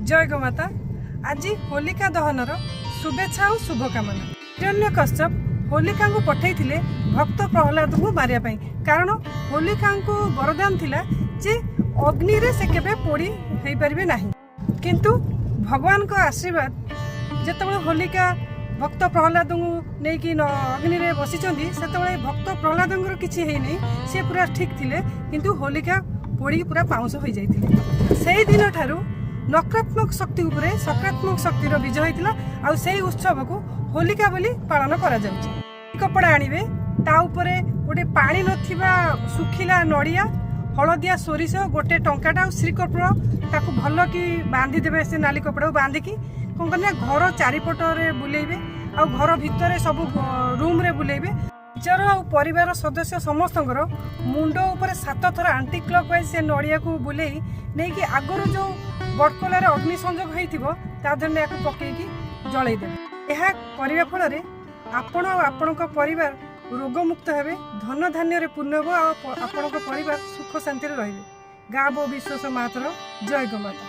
जय गोमाता। आज होलिका दहनर शुभेच्छा और शुभकामना। हिरण्यकश्यप होलिका को पठाई भक्त प्रहलाद को मारिया पाई, कारण होलिका को वरदान थिला जे अग्नि रे से केबे पोड़ी होई परिबे नाही। किंतु भगवान को आशीर्वाद जेतेबेले होलिका भक्त प्रहलाद को नहीं अग्नि रे बसिचंदी सेतेबेले भक्त प्रहलाद किछि हेई नै, से पूरा ठीक थिले, किंतु होलिका पोड़ी पूरा पाउंस हो जाइथिले। सेही दिन ठारू नकारात्मक शक्ति उपरे सकारात्मक शक्तिर विजय होइतिला। आ सेही उत्सव को होलिका बोली पालन करा जाउछि। कपड़ा आनिबे, ता उपरे गोटे पानी नथिबा सुखिला नड़िया, हलदिया सोरिष, गोटे टंकाटा और श्रीकपुर ताकू भल कि बांधी देबे। से नाली कपड़ा बांधिकी कौन करना घर चारिपटे बुलेबे आ घर भितर सब रूम रे बुलेबे। निजर और परिवार सदस्य समस्त मुंड उपर 7 थर आंटी क्लॉकवाइज से नड़िया को बुले नहीं कि आगर जो बड़कलार अग्नि संजोग होता पकईकी जलईदेवे। यह करने फल आपण आपण परिवार रोगमुक्त हेबे, धन धान्य पूर्ण हो, आपण परिवार सुख शांति रहिबे। गाँ बो विश्वास मातर जय गोमाता।